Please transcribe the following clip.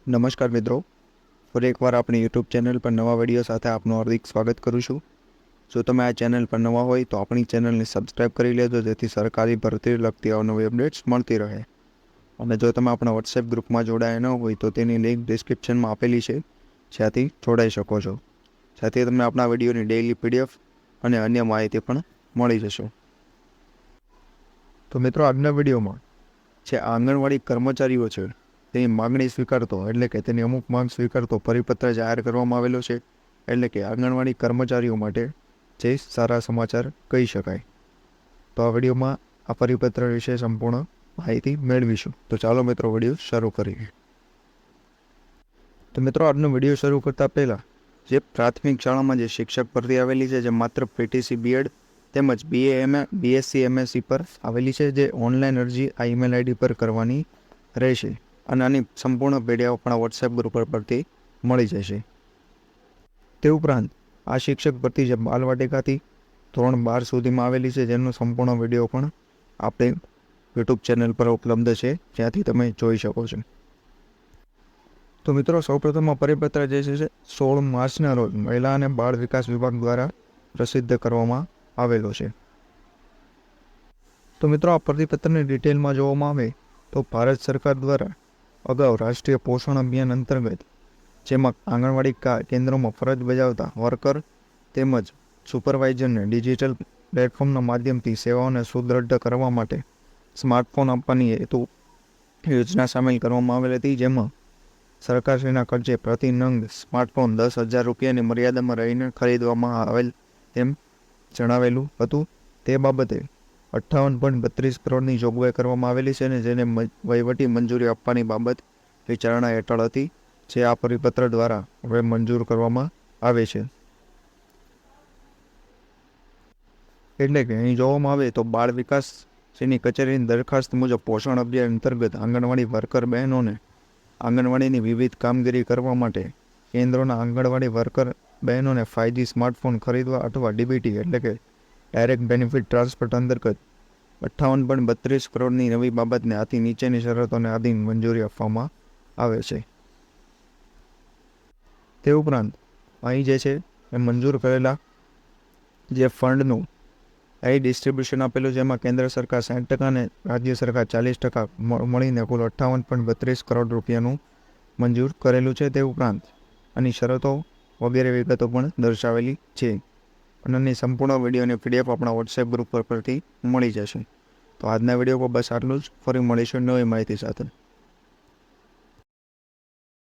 નમસ્કાર મિત્રો, ફરી એકવાર આપણી યુટ્યુબ ચેનલ પર નવા વિડીયો સાથે આપનું હાર્દિક સ્વાગત કરું છું। જો તમે આ ચેનલ પર નવા હોય તો આપણી ચેનલને સબસ્ક્રાઈબ કરી લેજો, જેથી સરકારી ભરતીને લગતી અવનવી અપડેટ્સ મળતી રહે। અને જો તમે આપણા વોટ્સએપ ગ્રુપમાં જોડાયા ન હોય તો તેની લિંક ડિસ્ક્રિપ્શનમાં આપેલી છે, જ્યાંથી જોડાઈ શકો છો। સાથે તમને આપણા વિડીયોની ડેઇલી પીડીએફ અને અન્ય માહિતી પણ મળી જશે। તો મિત્રો, આજના વિડીયોમાં જે આંગણવાડી કર્મચારીઓ છે તેની માગણી સ્વીકારતો એટલે કે તેની અમુક માંગ સ્વીકારતો પરિપત્ર જાહેર કરવામાં આવેલો છે। એટલે કે આંગણવાડી કર્મચારીઓ માટે જે સારા સમાચાર કહી શકાય। તો આ વિડીયોમાં આ પરિપત્ર વિશે સંપૂર્ણ માહિતી મેળવીશું। તો ચાલો મિત્રો, વિડીયો શરૂ કરીએ। તો મિત્રો, આજનો વિડીયો શરૂ કરતા પહેલાં જે પ્રાથમિક શાળામાં જે શિક્ષક ભરતી આવેલી છે, જે માત્ર પીટીસી બીએડ તેમજ BA BSc MSc પર આવેલી છે, જે ઓનલાઈન અરજી આ ઈમેલ આઈડી પર કરવાની રહેશે। અને આની સંપૂર્ણ પીડીએફ આપણા વોટ્સએપ ગ્રુપ પરથી મળી જશે। તે ઉપરાંત આ શિક્ષક ભરતી જે બાલવાટિકાથી ધોરણ 12 સુધીમાં આવેલી છે, જેનો સંપૂર્ણ વિડીયો પણ આપણે યુટ્યુબ ચેનલ પર ઉપલબ્ધ છે, જ્યાંથી તમે જોઈ શકો છો। તો મિત્રો, સૌપ્રથમ આ પરિપત્ર જે છે 16 માર્ચના રોજ મહિલા અને બાળ વિકાસ વિભાગ દ્વારા પ્રસિદ્ધ કરવામાં આવેલો છે। તો મિત્રો, આ પરિપત્રની ડિટેલમાં જોવામાં આવે તો ભારત સરકાર દ્વારા અગાઉ રાષ્ટ્રીય પોષણ અભિયાન અંતર્ગત, જેમાં આંગણવાડી કેન્દ્રોમાં ફરજ બજાવતા વર્કર તેમજ સુપરવાઇઝરને ડિજિટલ પ્લેટફોર્મના માધ્યમથી સેવાઓને સુદૃઢ કરવા માટે સ્માર્ટફોન આપવાની હેતુ યોજના સામેલ કરવામાં આવેલી હતી, જેમાં સરકારશ્રીના ખર્ચે પ્રતિ નંગ સ્માર્ટફોન 10,000 રૂપિયાની મર્યાદામાં રહીને ખરીદવામાં આવેલ તેમ જણાવેલું હતું। તે બાબતે 58.32 કરોડની જોગવાઈ કરવામાં આવેલી છે, અને જેને વહીવટી મંજૂરી આપવાની બાબત વિચારણા હેઠળ હતી, જે આ પરિપત્ર દ્વારા હવે મંજૂર કરવામાં આવે છે। એટલે કે અહીં જોવામાં આવે તો બાળ વિકાસની કચેરીની દરખાસ્ત મુજબ પોષણ અભિયાન અંતર્ગત આંગણવાડી વર્કર બહેનોને આંગણવાડીની વિવિધ કામગીરી કરવા માટે કેન્દ્રોના આંગણવાડી વર્કર બહેનોને 5G સ્માર્ટફોન ખરીદવા અથવા DBT એટલે કે ડાયરેક્ટ બેનિફિટ ટ્રાન્સફર અંતર્ગત 58.32 કરોડની નવી બાબતને આથી નીચેની શરતોને આધીન મંજૂરી આપવામાં આવે છે। તે ઉપરાંત અહીં જે છે એ મંજૂર કરેલા જે ફંડનું અહીં ડિસ્ટ્રીબ્યુશન આપેલું, જેમાં કેન્દ્ર સરકાર 60% અને રાજ્ય સરકાર 40% મળીને કુલ 58.32 કરોડ રૂપિયાનું મંજૂર કરેલું છે। તે ઉપરાંત આની શરતો વગેરે વિગતો પણ દર્શાવેલી છે, અને આની સંપૂર્ણ વિડીયોની પીડીએફ આપણા વોટ્સએપ ગ્રુપ પરથી મળી જશે। તો આજના વિડીયો પર બસ આટલું જ। ફરી મળીશું નવી માહિતી સાથે।